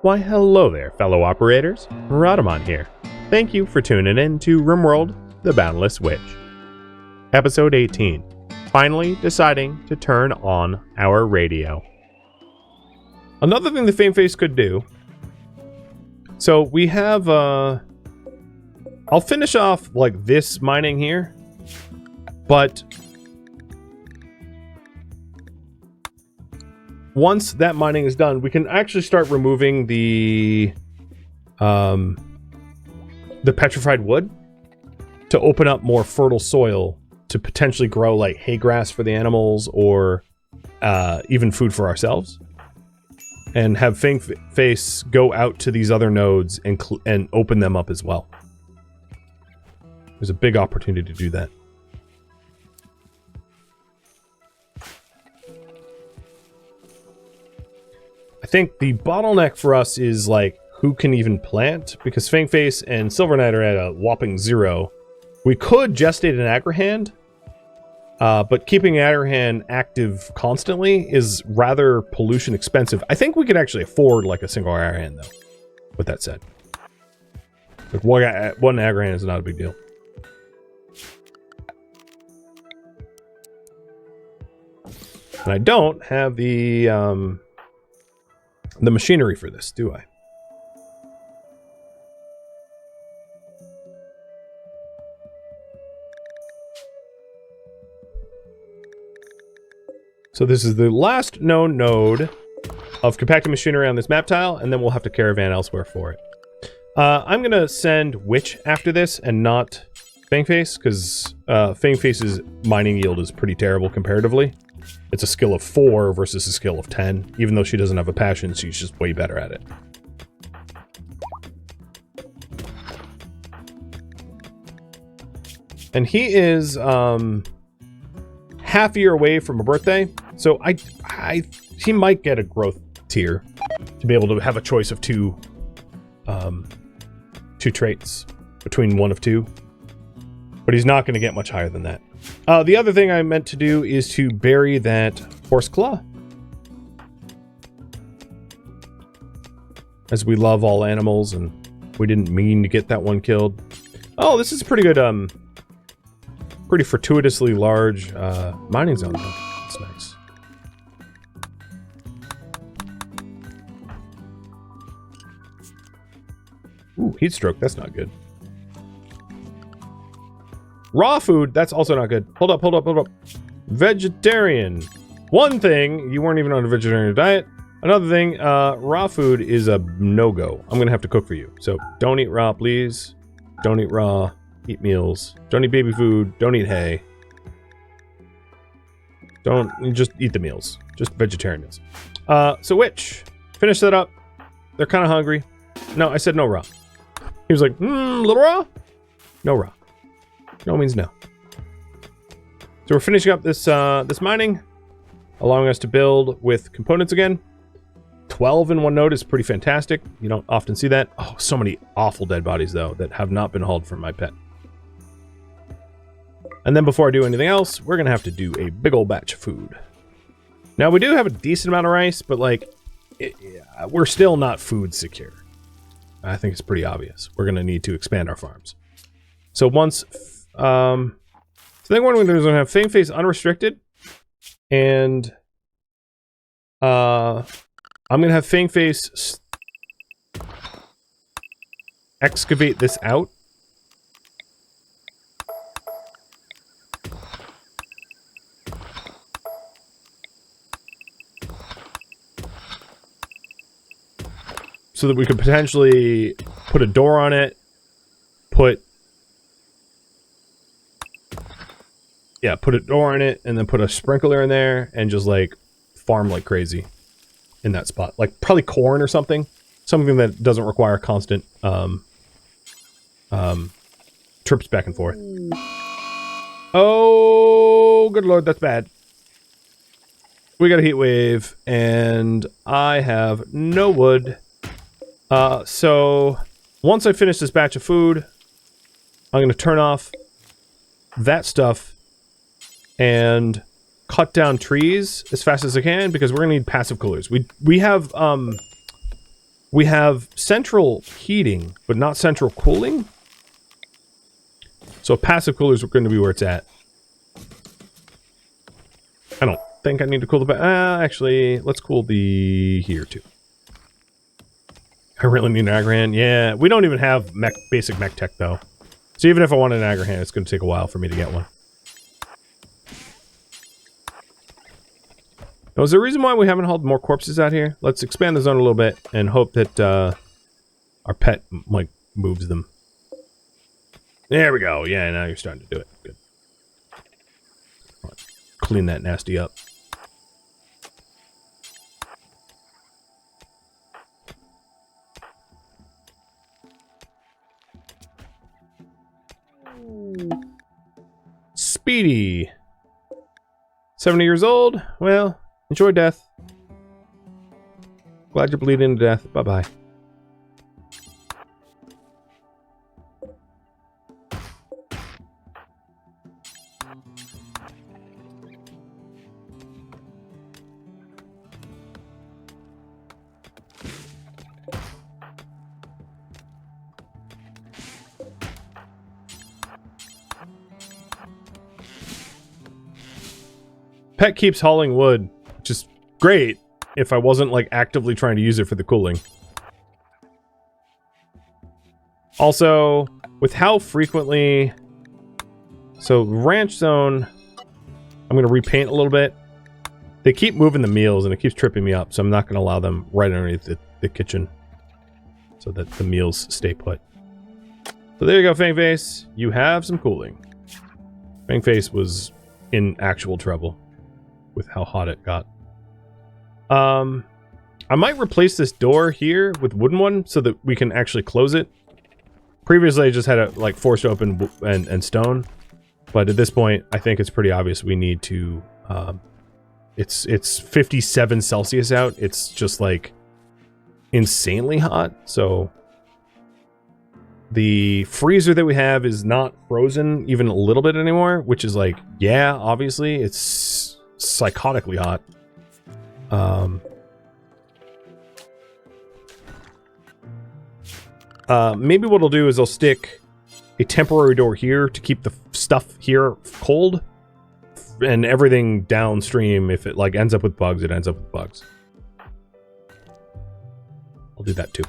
Why hello there, fellow operators. Rhadamant here. Thank you for tuning in to RimWorld, the Boundless Witch. Episode 18. Finally deciding to turn on our radio. Another thing the Fame Face could do. So we have, I'll finish off like this mining here, but once that mining is done, we can actually start removing the petrified wood to open up more fertile soil to potentially grow like hay grass for the animals or even food for ourselves. And have Fang Face go out to these other nodes and open them up as well. There's a big opportunity to do that. I think the bottleneck for us is like who can even plant, because Fang Face and Silver Knight are at a whopping 0. We could gestate an Agrahand, but keeping Agrahand active constantly is rather pollution expensive. I think we could actually afford like a single Agrahand though, with that said. Like one Agrahand is not a big deal. And I don't have the machinery for this, do I? So this is the last known node of compacted machinery on this map tile, and then we'll have to caravan elsewhere for it. I'm going to send Witch after this and not Fangface, because Fangface's mining yield is pretty terrible comparatively. It's a skill of 4 versus a skill of 10. Even though she doesn't have a passion, she's just way better at it. And he is half a year away from a birthday, so he might get a growth tier to be able to have a choice of two traits between one of two. But he's not going to get much higher than that. The other thing I meant to do is to bury that horse claw. As we love all animals and we didn't mean to get that one killed. Oh, this is a pretty good, pretty fortuitously large mining zone though. That's nice. Ooh, heat stroke, that's not good. Raw food, that's also not good. Hold up. Vegetarian. One thing, you weren't even on a vegetarian diet. Another thing, raw food is a no-go. I'm gonna have to cook for you. So don't eat raw, please. Don't eat raw. Eat meals. Don't eat baby food. Don't eat hay. Don't, just eat the meals. Just vegetarian meals. So Witch, finish that up. They're kind of hungry. No, I said no raw. He was like, little raw? No raw. No means no. So we're finishing up this this mining, allowing us to build with components again. 12 in one node is pretty fantastic. You don't often see that. Oh, so many awful dead bodies though that have not been hauled from my pet. And then before I do anything else, we're gonna have to do a big old batch of food. Now we do have a decent amount of rice, but like, we're still not food secure. I think it's pretty obvious. We're gonna need to expand our farms. So once, so I think one of them is gonna have Fame Face unrestricted, and I'm gonna have Fame Face excavate this out. So that we could potentially put a door on it, put a door on it, and then put a sprinkler in there, and just like farm like crazy in that spot. Like probably corn or something that doesn't require constant trips back and forth. Oh, good lord, that's bad. We got a heat wave, and I have no wood. So once I finish this batch of food, I'm going to turn off that stuff and cut down trees as fast as I can, because we're going to need passive coolers. We have We have central heating, but not central cooling. So passive coolers are going to be where it's at. I don't think I need to cool the... actually, let's cool the here, too. I really need an Agrahan. Yeah, we don't even have basic mech tech, though. So even if I want an Agrahan, it's going to take a while for me to get one. Now, is there a reason why we haven't hauled more corpses out here? Let's expand the zone a little bit and hope that our pet, like, moves them. There we go. Yeah, now you're starting to do it. Good. Clean that nasty up. Speedy. 70 years old? Well, enjoy death. Glad you're bleeding to death. Bye-bye. Pet keeps hauling wood, which is great if I wasn't like actively trying to use it for the cooling. Also, with how frequently... So, ranch zone, I'm going to repaint a little bit. They keep moving the meals and it keeps tripping me up, so I'm not going to allow them right underneath the kitchen so that the meals stay put. So there you go, Fangface. You have some cooling. Fangface was in actual trouble with how hot it got. I might replace this door here with wooden one so that we can actually close it. Previously, I just had it like forced open and stone, but at this point, I think it's pretty obvious we need to. It's 57 Celsius out. It's just like insanely hot. So the freezer that we have is not frozen even a little bit anymore, which is like, yeah, obviously it's psychotically hot. Maybe what I'll do is I'll stick a temporary door here to keep the stuff here cold, and everything downstream, if it like ends up with bugs, it ends up with bugs. I'll do that too.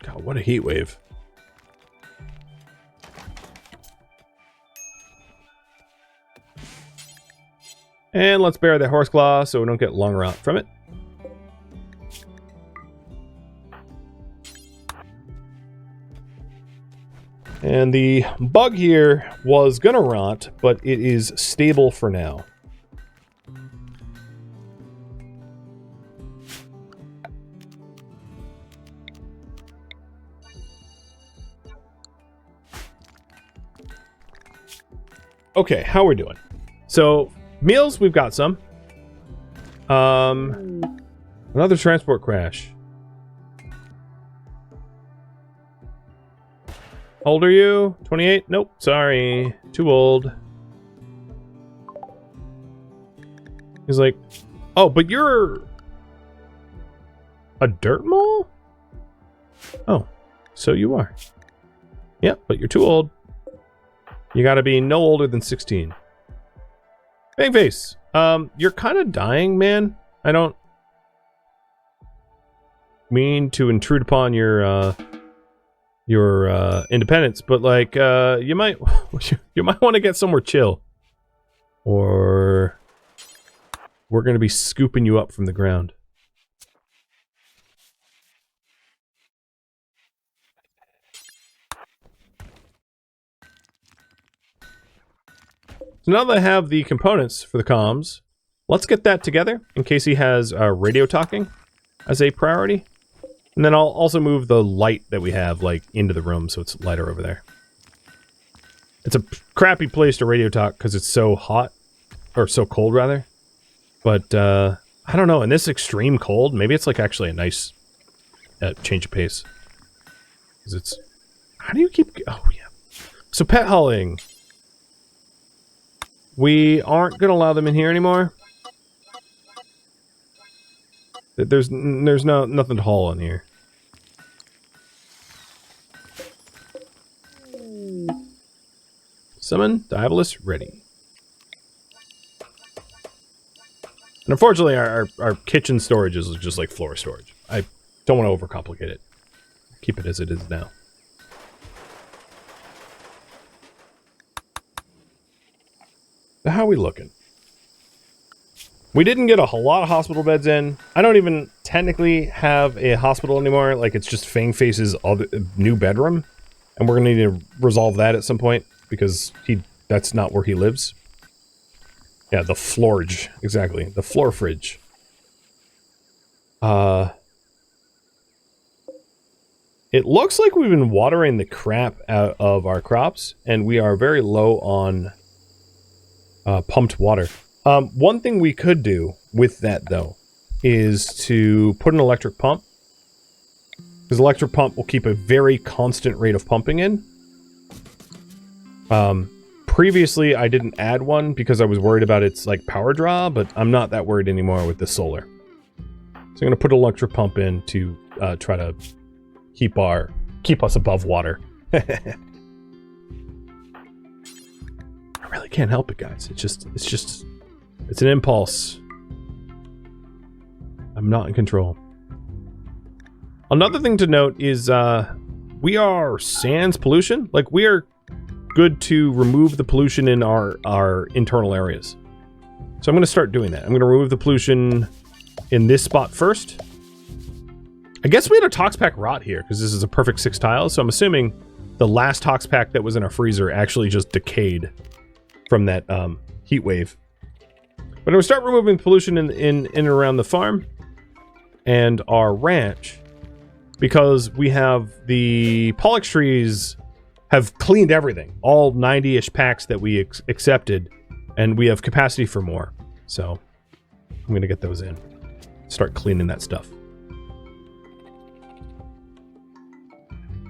God, what a heat wave. And let's bury the horse claw so we don't get lung rot from it. And the bug here was gonna rot, but it is stable for now. Okay, how are we doing? So, meals, we've got some. Another transport crash. How old are you? 28? Nope, sorry. Too old. He's like, oh, but you're a dirt mole? Oh, so you are. Yep, but you're too old. You gotta be no older than 16. Fangface, you're kind of dying, man. I don't mean to intrude upon your independence, but like, you might want to get somewhere chill, or we're gonna be scooping you up from the ground. So now that I have the components for the comms, let's get that together in case he has radio talking as a priority. And then I'll also move the light that we have like into the room so it's lighter over there. It's a crappy place to radio talk because it's so hot, or so cold rather. But I don't know, in this extreme cold, maybe it's like actually a nice change of pace. Because it's... How do you keep... Oh yeah. So pet hauling. We aren't going to allow them in here anymore. There's nothing to haul in here. Summon Diabolus ready. And unfortunately, our kitchen storage is just like floor storage. I don't want to overcomplicate it. Keep it as it is now. How are we looking? We didn't get a whole lot of hospital beds in. I don't even technically have a hospital anymore. Like, it's just Fangface's other new bedroom. And we're going to need to resolve that at some point. Because that's not where he lives. Yeah, the florge. Exactly. The floor fridge. It looks like we've been watering the crap out of our crops. And we are very low on pumped water. One thing we could do with that, though, is to put an electric pump. Because electric pump will keep a very constant rate of pumping in. Previously, I didn't add one because I was worried about its, like, power draw, but I'm not that worried anymore with the solar. So I'm going to put an electric pump in to try to keep us above water. I really can't help it, guys. It's an impulse. I'm not in control. Another thing to note is we are sans pollution. Like, we are good to remove the pollution in our internal areas. So I'm going to start doing that. I'm going to remove the pollution in this spot first. I guess we had a Tox Pack rot here because this is a perfect 6 tiles. So I'm assuming the last Tox Pack that was in our freezer actually just decayed from that heat wave. But I'm going to start removing pollution in and around the farm and our ranch because we have the Pollux trees have cleaned everything. All 90-ish packs that we accepted, and we have capacity for more. So I'm going to get those in. Start cleaning that stuff.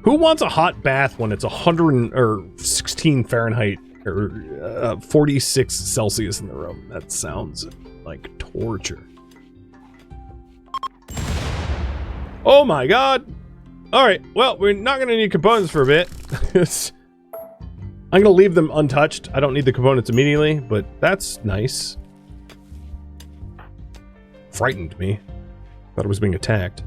Who wants a hot bath when it's 116 Fahrenheit or 46 Celsius in the room? That sounds like torture. Oh my god! Alright, well, we're not going to need components for a bit. I'm going to leave them untouched. I don't need the components immediately, but that's nice. Frightened me. Thought it was being attacked.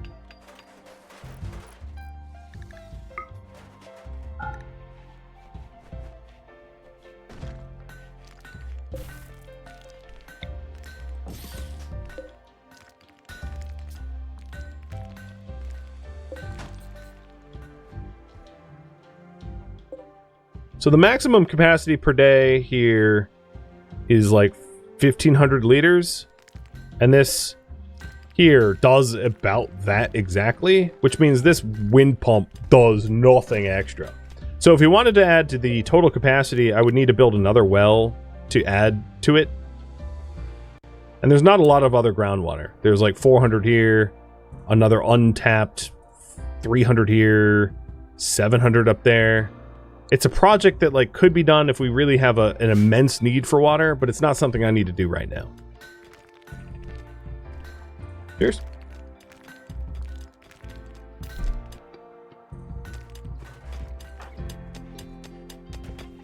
So the maximum capacity per day here is like 1,500 liters. And this here does about that exactly, which means this wind pump does nothing extra. So if you wanted to add to the total capacity, I would need to build another well to add to it. And there's not a lot of other groundwater. There's like 400 here, another untapped 300 here, 700 up there. It's a project that like could be done if we really have an immense need for water, but it's not something I need to do right now. Cheers.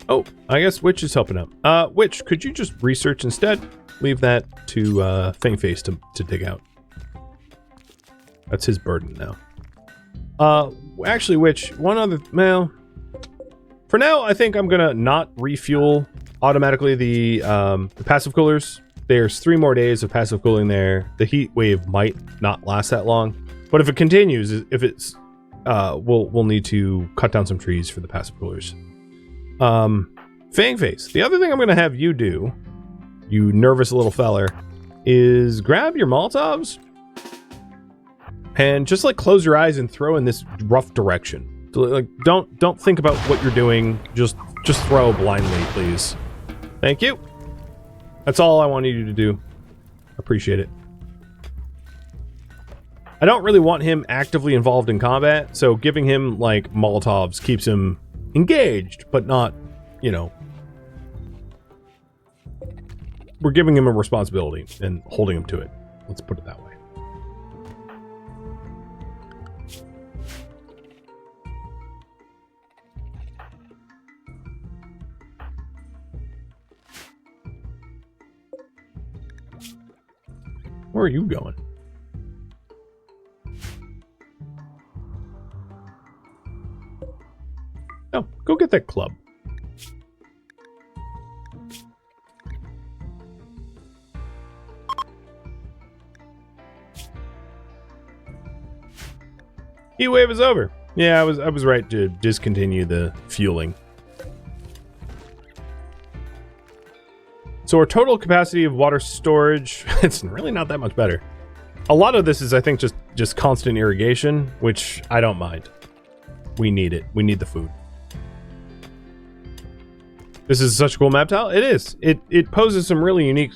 Oh, I guess Witch is helping out. Witch, could you just research instead? Leave that to Fangface to dig out. That's his burden now. Actually, Witch, one other... Well... For now, I think I'm gonna not refuel automatically the passive coolers. There's 3 more days of passive cooling there. The heat wave might not last that long, but if it continues, we'll need to cut down some trees for the passive coolers. Fangface, the other thing I'm gonna have you do, you nervous little feller, is grab your Molotovs and just like close your eyes and throw in this rough direction. Like, don't think about what you're doing. Just throw blindly, please. Thank you. That's all I wanted you to do. Appreciate it. I don't really want him actively involved in combat, so giving him, like, Molotovs keeps him engaged, but not, you know, we're giving him a responsibility and holding him to it. Let's put it that way. Where are you going? Oh, go get that club. Heat wave is over. Yeah, I was right to discontinue the fueling. So our total capacity of water storage, it's really not that much better. A lot of this is, I think, just constant irrigation, which I don't mind. We need it. We need the food. This is such a cool map tile. It is. It poses some really unique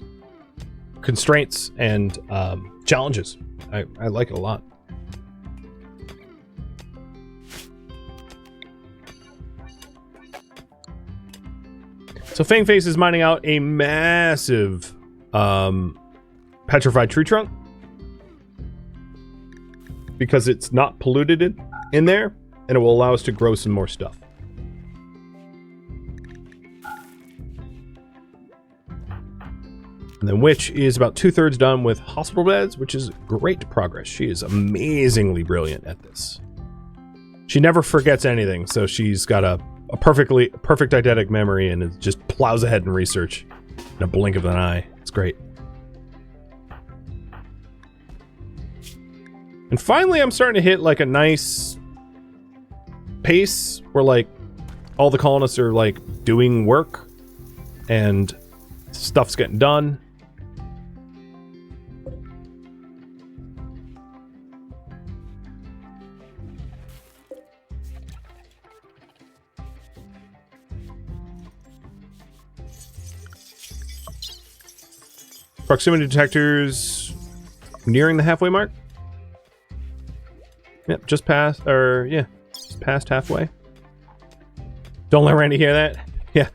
constraints and challenges. I like it a lot. So Fangface is mining out a massive petrified tree trunk because it's not polluted in there, and it will allow us to grow some more stuff. And then Witch is about 2/3 done with hospital beds, which is great progress. She is amazingly brilliant at this. She never forgets anything, so she's got a perfect eidetic memory, and it just plows ahead in research in a blink of an eye. It's great. And finally, I'm starting to hit like a nice pace where like all the colonists are like doing work and stuff's getting done. Proximity detectors nearing the halfway mark. Yep, just past, or yeah, just past halfway. Don't let Randy hear that. Yeah.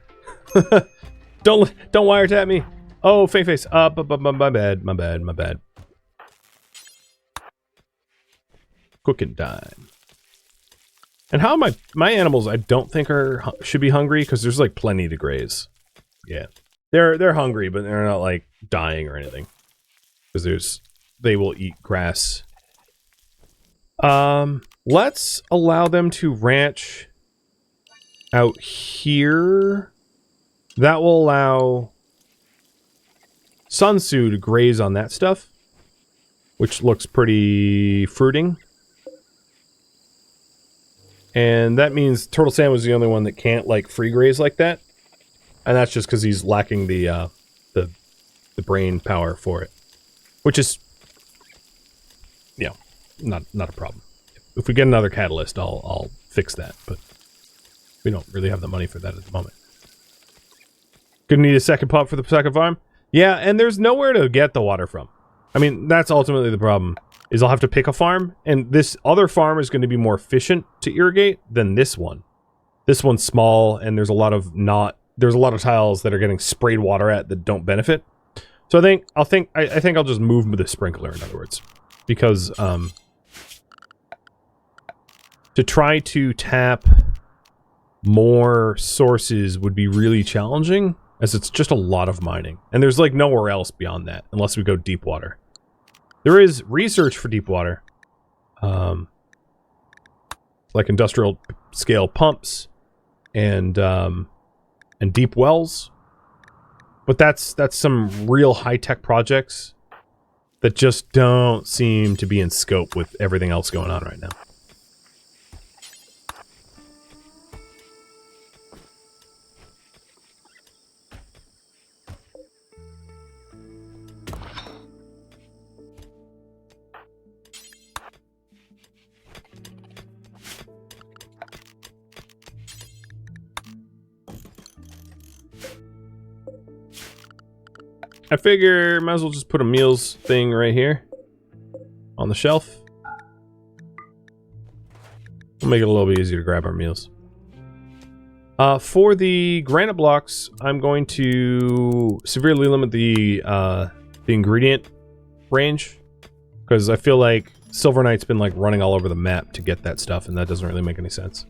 don't wiretap me. Oh, Face. My bad. Cooking time. And how am my animals? I don't think should be hungry because there's like plenty to graze. Yeah. They're hungry, but they're not like dying or anything, because they will eat grass. Let's allow them to ranch out here. That will allow Sun Tzu to graze on that stuff, which looks pretty fruiting. And that means Turtle Sam was the only one that can't like free graze like that. And that's just because he's lacking the brain power for it, which is, you know, not a problem. If we get another catalyst, I'll fix that, but we don't really have the money for that at the moment. Gonna need a second pump for the second farm. Yeah, and there's nowhere to get the water from. I mean, that's ultimately the problem. Is I'll have to pick a farm, and this other farm is going to be more efficient to irrigate than this one. This one's small, and there's a lot of tiles that are getting sprayed water at that don't benefit. So I think I'll just move with the sprinkler, in other words, because to try to tap more sources would be really challenging, as it's just a lot of mining, and there's like nowhere else beyond that unless we go deep water. There is research for deep water, like industrial scale pumps and deep wells, but that's some real high-tech projects that just don't seem to be in scope with everything else going on right now. I figure might as well just put a meals thing right here on the shelf. We'll make it a little bit easier to grab our meals. For the granite blocks, I'm going to severely limit the ingredient range, because I feel like Silver Knight's been like running all over the map to get that stuff, and that doesn't really make any sense.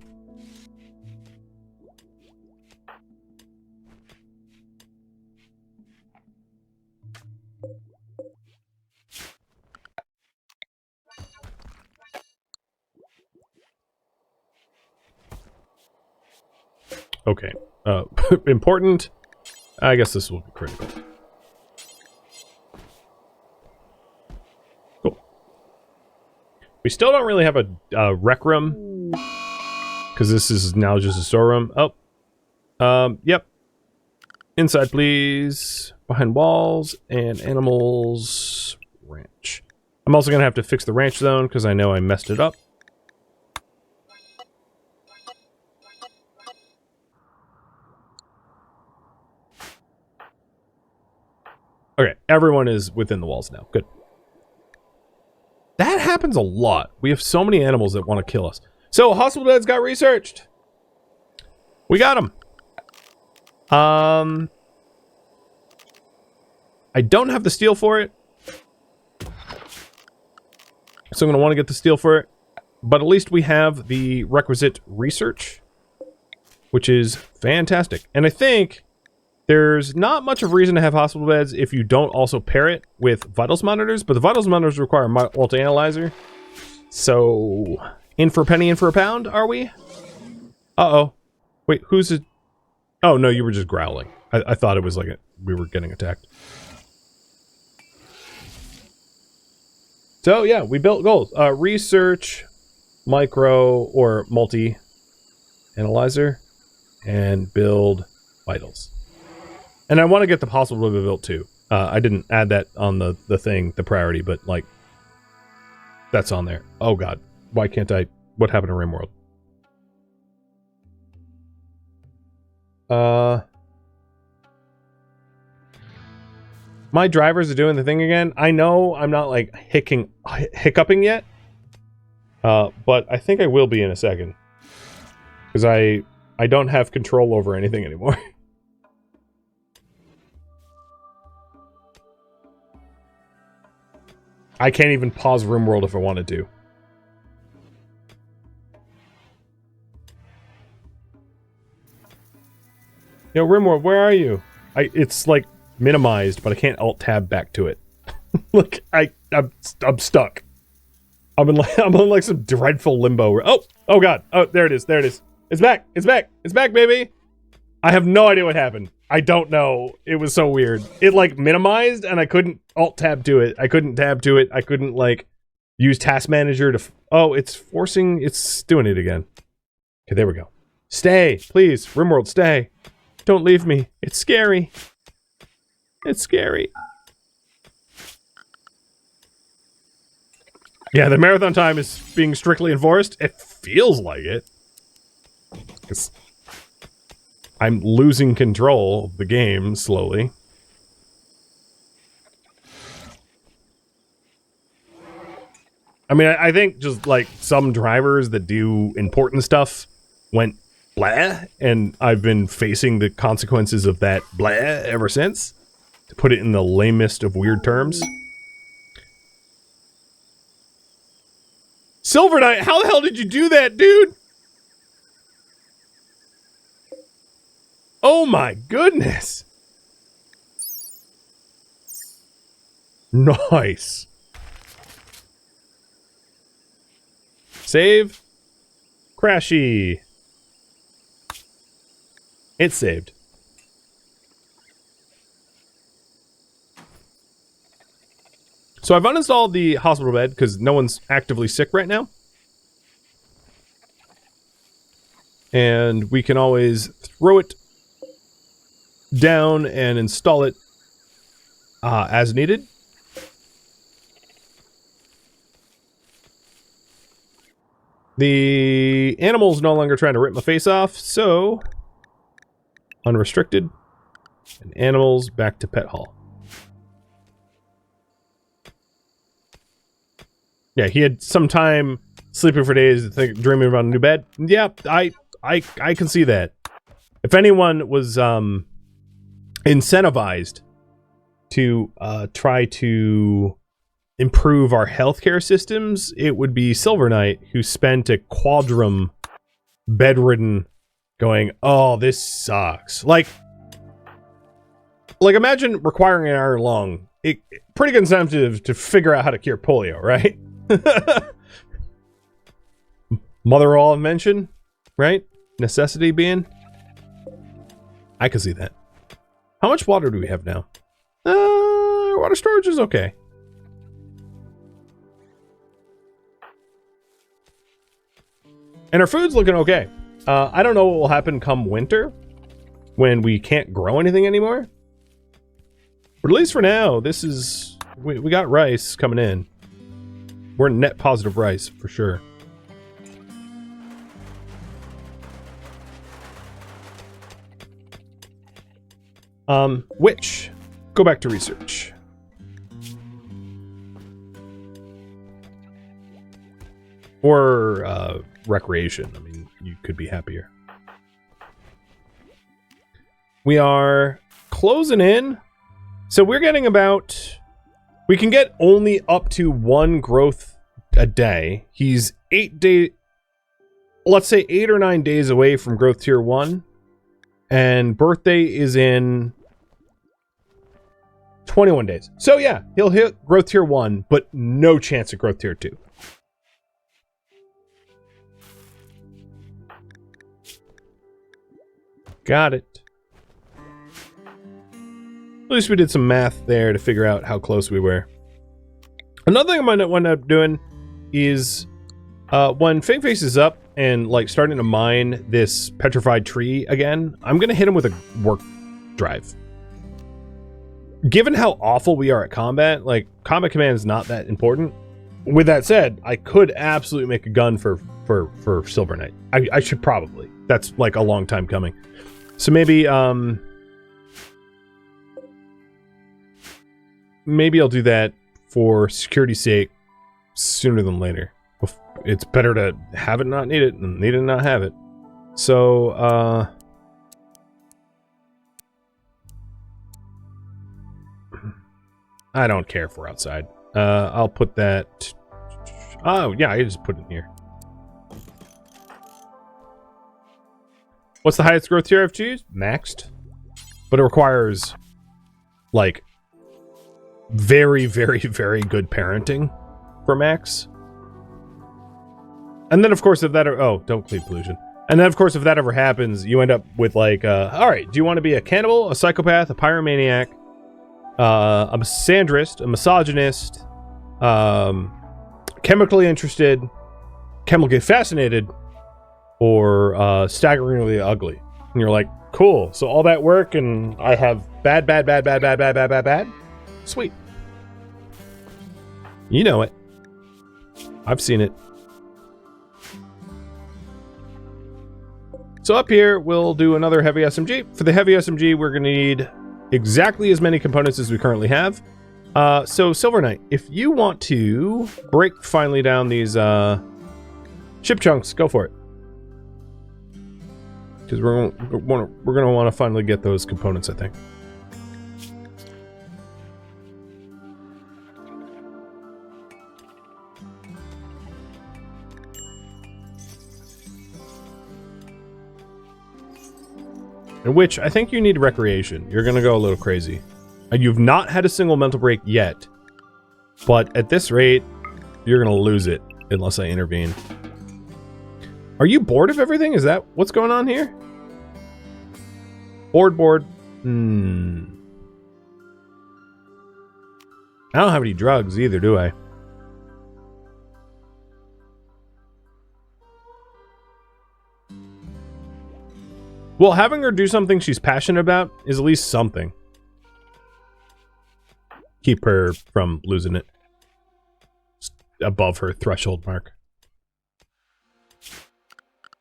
Okay. Important. I guess this will be critical. Cool. We still don't really have a rec room, because this is now just a storeroom. Oh. Yep. Inside, please. Behind walls and animals ranch. I'm also going to have to fix the ranch zone, because I know I messed it up. Okay, everyone is within the walls now. Good. That happens a lot. We have so many animals that want to kill us. So, hospital beds got researched. We got them. I don't have the steel for it. So I'm going to want to get the steel for it. But at least we have the requisite research, which is fantastic. And I think there's not much of reason to have hospital beds if you don't also pair it with vitals monitors, but the vitals monitors require a multi-analyzer. So, in for a penny, in for a pound, are we? Uh-oh. Wait, who's it? Oh, no, you were just growling. I thought it was like we were getting attacked. So, yeah, we built goals. Research, micro, or multi-analyzer, and build vitals. And I want to get the hospital built too. I didn't add that on the thing, the priority, but like, that's on there. Oh god, why can't I? What happened to RimWorld? My drivers are doing the thing again. I know I'm not like hiccuping yet, but I think I will be in a second, because I don't have control over anything anymore. I can't even pause RimWorld if I wanted to. Yo, RimWorld, where are you? It's like minimized, but I can't alt-tab back to it. Look, I'm stuck. I'm in like some dreadful limbo. Oh god. Oh, there it is. There it is. It's back. It's back. It's back, baby. I have no idea what happened. I don't know. It was so weird. It like minimized and I couldn't alt-tab to it. I couldn't tab to it. I couldn't like use Task Manager to... Oh, it's doing it again. Okay, there we go. Stay, please. RimWorld, stay. Don't leave me. It's scary. It's scary. Yeah, the marathon time is being strictly enforced. It feels like it. I'm losing control of the game slowly. I mean, I think just like some drivers that do important stuff went blah, and I've been facing the consequences of that blah ever since, to put it in the lamest of weird terms. Silver Knight, how the hell did you do that, dude? Oh my goodness. Nice. Save. Crashy. It's saved. So I've uninstalled the hospital bed because no one's actively sick right now. And we can always throw it down and install it as needed. The animal's no longer trying to rip my face off, so unrestricted, and animals back to pet hall. Yeah, he had some time sleeping for days, dreaming about a new bed. Yeah, I can see that. If anyone was incentivized to try to improve our healthcare systems, it would be Silver Knight, who spent a quadrum bedridden going, oh, this sucks. Like imagine requiring an iron lung. Pretty good incentive to figure out how to cure polio, right? Mother all invention, right? Necessity being. I can see that. How much water do we have now? Water storage is okay. And our food's looking okay. I don't know what will happen come winter when we can't grow anything anymore. But at least for now, this is... We got rice coming in. We're net positive rice, for sure. Witch. Go back to research. Or, recreation. I mean, you could be happier. We are closing in. So we're getting about... We can get only up to 1 growth a day. He's 8 days... Let's say 8 or 9 days away from growth tier 1. And birthday is in 21 days. So yeah, he'll hit growth tier 1, but no chance at growth tier 2. Got it. At least we did some math there to figure out how close we were. Another thing I might wind up doing is when Fangface is up and like starting to mine this petrified tree again, I'm gonna hit him with a work drive. Given how awful we are at combat, like combat command is not that important. With that said, I could absolutely make a gun for Silver Knight. I should probably. That's like a long time coming. So maybe maybe I'll do that for security's sake sooner than later. It's better to have it not need it than need it not have it. So I don't care if we're outside. I'll put that... Oh, yeah, I just put it in here. What's the highest growth tier I've choose? Maxed. But it requires, like, very, very, very good parenting for max. And then, of course, if that... Oh, don't clean pollution. And then, of course, if that ever happens, you end up with, like, alright, do you want to be a cannibal, a psychopath, a pyromaniac, a misandrist, a misogynist, chemically interested, chemically fascinated, or staggeringly ugly? And you're like, cool, so all that work and I have bad. Sweet. You know it. I've seen it. So up here, we'll do another heavy SMG. For the heavy SMG, we're going to need exactly as many components as we currently have. So Silver Knight, if you want to break finally down these ship chunks, go for it. Because we're going to want to finally get those components, I think. In which, I think you need recreation. You're gonna go a little crazy. You've not had a single mental break yet. But at this rate, you're gonna lose it unless I intervene. Are you bored of everything? Is that what's going on here? Bored. I don't have any drugs either, do I? Well, having her do something she's passionate about is at least something. Keep her from losing it. Just above her threshold mark.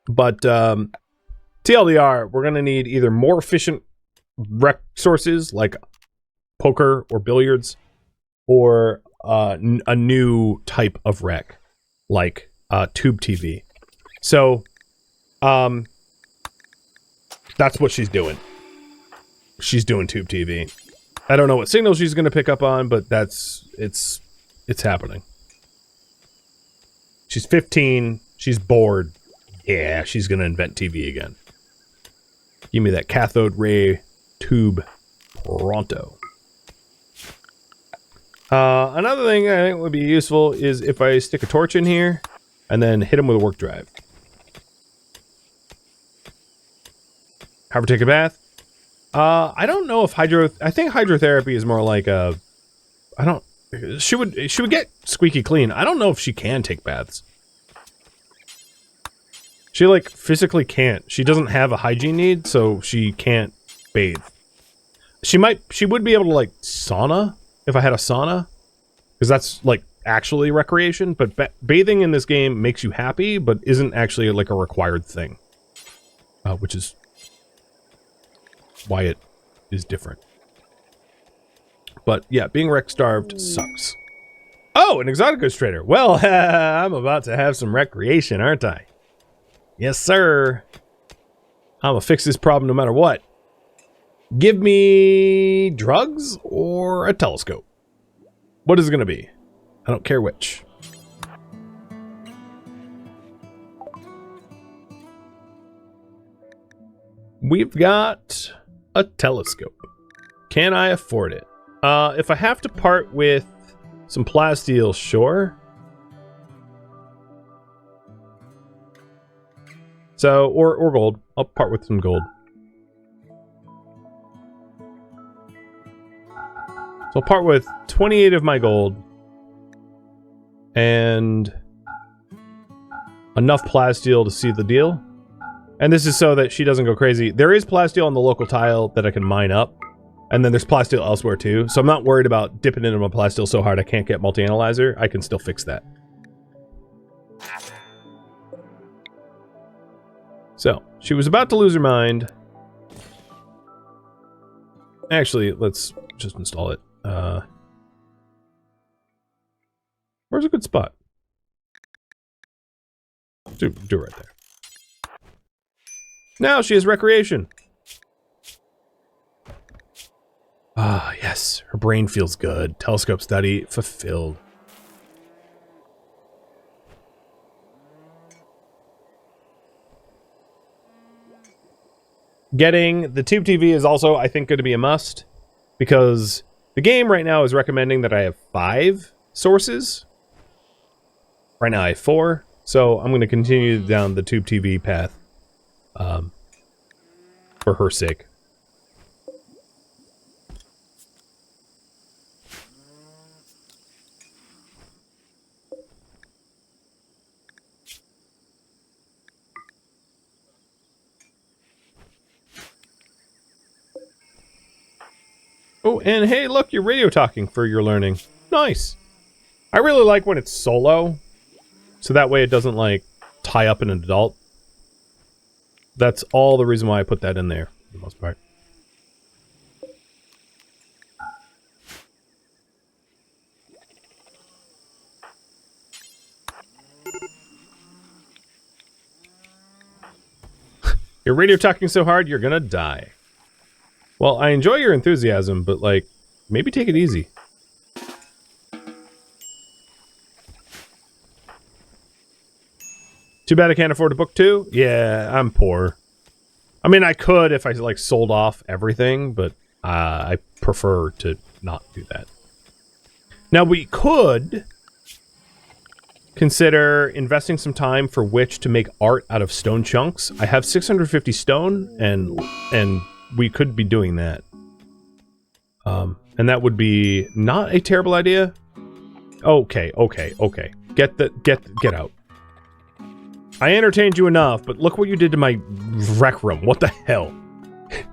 But, TLDR, we're going to need either more efficient rec sources, like poker or billiards, or a new type of rec, like tube TV. So, That's what she's doing. She's doing tube TV. I don't know what signal she's going to pick up on, but it's happening. She's 15. She's bored. Yeah, she's going to invent TV again. Give me that cathode ray tube pronto. Another thing I think would be useful is if I stick a torch in here and then hit him with a work drive. Have her take a bath. I don't know if I think hydrotherapy is more like a... She would get squeaky clean. I don't know if she can take baths. She, like, physically can't. She doesn't have a hygiene need, so she can't bathe. She would be able to, like, sauna, if I had a sauna. Because that's, like, actually recreation. But bathing in this game makes you happy, but isn't actually, like, a required thing. Which is why it is different. But, yeah, being rec-starved sucks. Oh, an exotic goods trader. Well, I'm about to have some recreation, aren't I? Yes, sir. I'm gonna fix this problem no matter what. Give me drugs or a telescope. What is it gonna be? I don't care which. We've got a telescope. Can I afford it? If I have to part with some plasteel, sure. So, or gold. I'll part with some gold. So I'll part with 28 of my gold. And enough plasteel to see the deal. And this is so that she doesn't go crazy. There is plasteel on the local tile that I can mine up. And then there's plasteel elsewhere too. So I'm not worried about dipping into my plasteel so hard I can't get multi-analyzer. I can still fix that. So, she was about to lose her mind. Actually, let's just install it. Where's a good spot? Do it right there. Now she has recreation. Ah, yes. Her brain feels good. Telescope study fulfilled. Getting the tube TV is also, I think, going to be a must. Because the game right now is recommending that I have 5 sources. Right now I have 4. So I'm going to continue down the tube TV path. For her sake. Oh, and hey, look, you're radio talking for your learning. Nice. I really like when it's solo. So that way it doesn't, like, tie up an adult. That's all the reason why I put that in there, for the most part. You're radio talking so hard, you're gonna die. Well, I enjoy your enthusiasm, but, like, maybe take it easy. Too bad I can't afford a book too? Yeah, I'm poor. I mean, I could if I, like, sold off everything, but I prefer to not do that. Now, we could consider investing some time for Witch to make art out of stone chunks. I have 650 stone, and we could be doing that. And that would be not a terrible idea. Okay. Get out. I entertained you enough, but look what you did to my rec room. What the hell?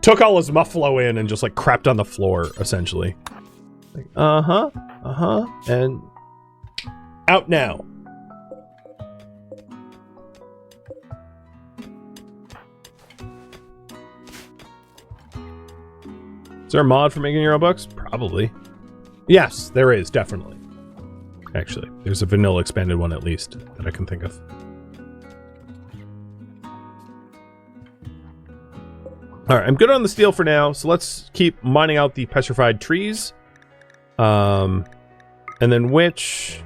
Took all his muffalo in and just, like, crapped on the floor, essentially. Like, and out now. Is there a mod for making your own books? Probably. Yes, there is, definitely. Actually, there's a vanilla expanded one at least that I can think of. All right, I'm good on the steel for now, so let's keep mining out the petrified trees. And then Witch,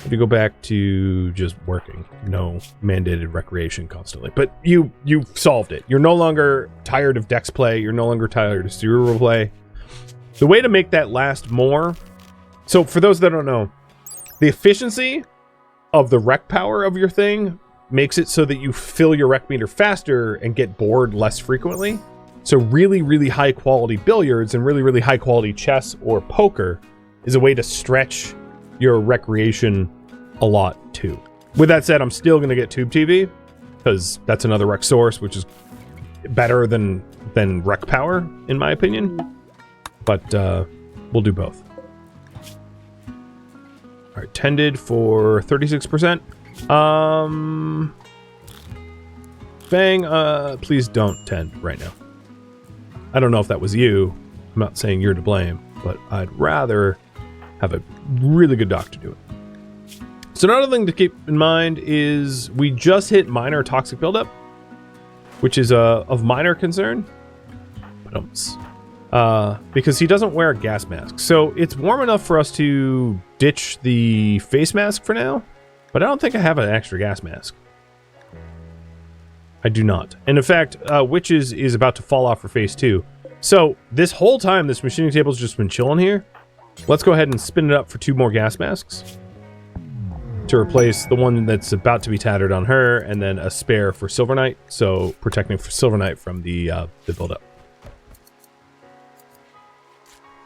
if you go back to just working, no mandated recreation constantly. But you solved it. You're no longer tired of Dex play. You're no longer tired of zero play. The way to make that last more... So for those that don't know, the efficiency of the rec power of your thing makes it so that you fill your rec meter faster and get bored less frequently. So really, really high quality billiards and really, really high quality chess or poker is a way to stretch your recreation a lot too. With that said, I'm still going to get Tube TV because that's another rec source, which is better than rec power in my opinion. But we'll do both. All right, tended for 36%. Fang, please don't tend right now. I don't know if that was you. I'm not saying you're to blame, but I'd rather have a really good doctor do it. So another thing to keep in mind is we just hit minor toxic buildup, which is of minor concern. Because he doesn't wear a gas mask. So it's warm enough for us to ditch the face mask for now, but I don't think I have an extra gas mask. I do not. And in fact, Witches is about to fall off for phase 2. So this whole time, this machining table's just been chilling here. Let's go ahead and spin it up for 2 more gas masks to replace the one that's about to be tattered on her, and then a spare for Silver Knight, so protecting for Silver Knight from the buildup.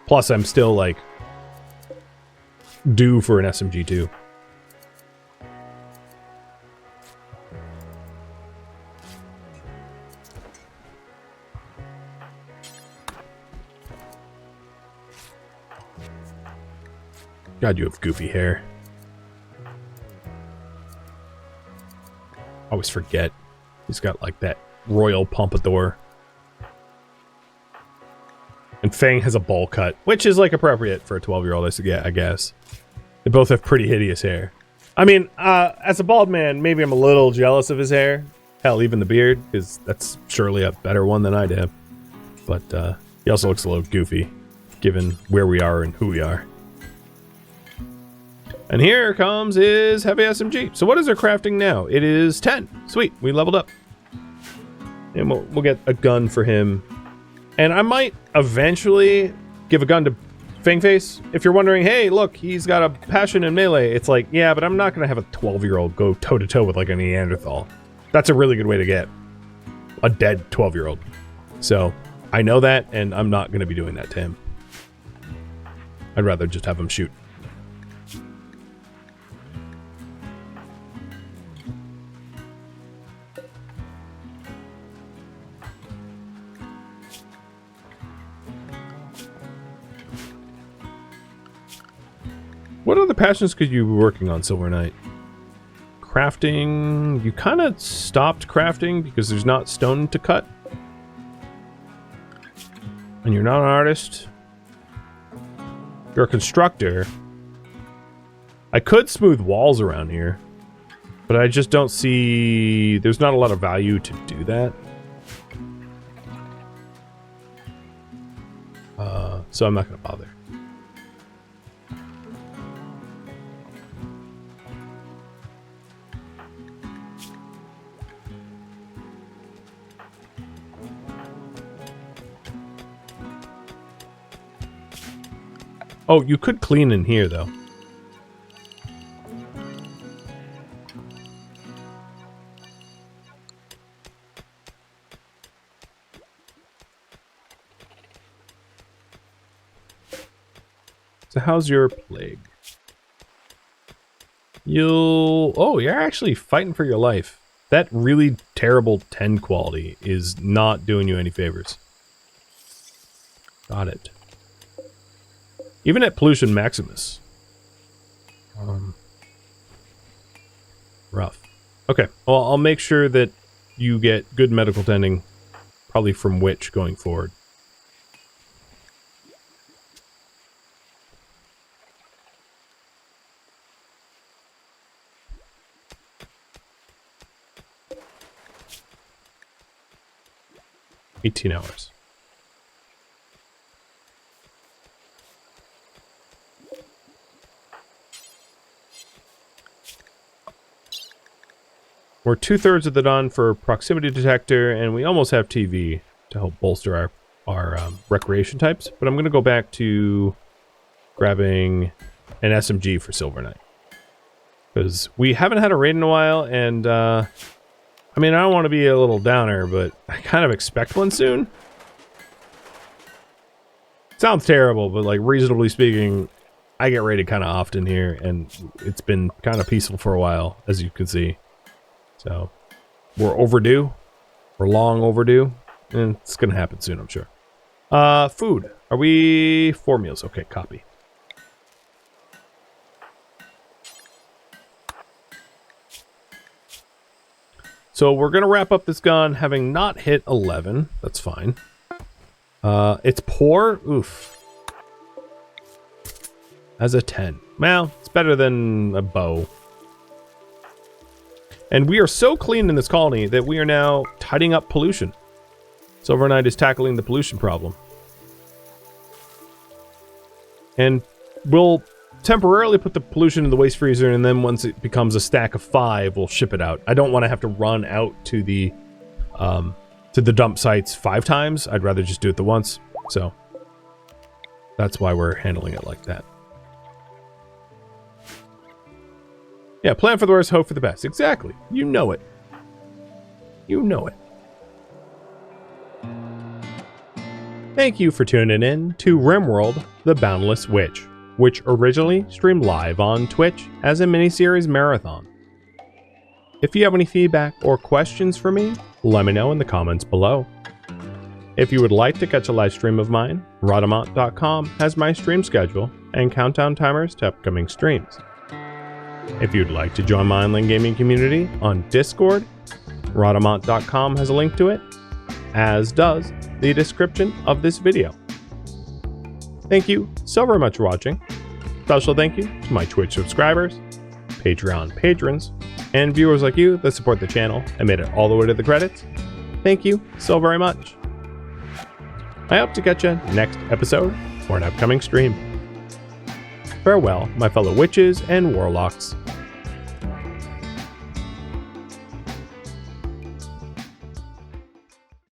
Plus, I'm still, like, due for an SMG too. God, you have goofy hair. Always forget. He's got, like, that royal pompadour. And Fang has a bowl cut, which is, like, appropriate for a 12-year-old, I guess. They both have pretty hideous hair. I mean, as a bald man, maybe I'm a little jealous of his hair. Hell, even the beard, because that's surely a better one than I'd have. But he also looks a little goofy, given where we are and who we are. And here comes his heavy SMG. So what is our crafting now? It is 10. Sweet, we leveled up. And we'll get a gun for him. And I might eventually give a gun to Fangface. If you're wondering, hey, look, he's got a passion in melee. It's like, yeah, but I'm not going to have a 12-year-old go toe-to-toe with, like, a Neanderthal. That's a really good way to get a dead 12-year-old. So I know that, and I'm not going to be doing that to him. I'd rather just have him shoot. What other passions could you be working on, Silver Knight? Crafting... You kind of stopped crafting because there's not stone to cut. And you're not an artist. You're a constructor. I could smooth walls around here. But I just don't see... There's not a lot of value to do that. So I'm not going to bother. Oh, you could clean in here, though. So how's your plague? Oh, you're actually fighting for your life. That really terrible 10 quality is not doing you any favors. Got it. Even at Pollution Maximus. Rough. Okay, well, I'll make sure that you get good medical tending, probably from Witch going forward. 18 hours. We're 2/3 of the done for proximity detector, and we almost have TV to help bolster our recreation types. But I'm going to go back to grabbing an SMG for Silver Knight. Because we haven't had a raid in a while, and I mean, I don't want to be a little downer, but I kind of expect one soon. Sounds terrible, but like reasonably speaking, I get raided kind of often here, and it's been kind of peaceful for a while, as you can see. So, we're overdue. We're long overdue. And it's going to happen soon, I'm sure. Food. Are we 4 meals? Okay, copy. So, we're going to wrap up this gun having not hit 11. That's fine. It's poor. Oof. As a 10. Well, it's better than a bow. And we are so clean in this colony that we are now tidying up pollution. Silver Knight is tackling the pollution problem. And we'll temporarily put the pollution in the waste freezer, and then once it becomes a stack of 5, we'll ship it out. I don't want to have to run out to the dump sites 5 times. I'd rather just do it the once. So that's why we're handling it like that. Yeah, plan for the worst, hope for the best. Exactly. You know it. You know it. Thank you for tuning in to RimWorld: The Boundless Witch, which originally streamed live on Twitch as a miniseries marathon. If you have any feedback or questions for me, let me know in the comments below. If you would like to catch a live stream of mine, Rhadamant.com has my stream schedule and countdown timers to upcoming streams. If you'd like to join my online gaming community on Discord, Rhadamant.com has a link to it, as does the description of this video. Thank you so very much for watching. Special thank you to my Twitch subscribers, Patreon patrons, and viewers like you that support the channel and made it all the way to the credits. Thank you so very much. I hope to catch you next episode or an upcoming stream. Farewell, my fellow witches and warlocks.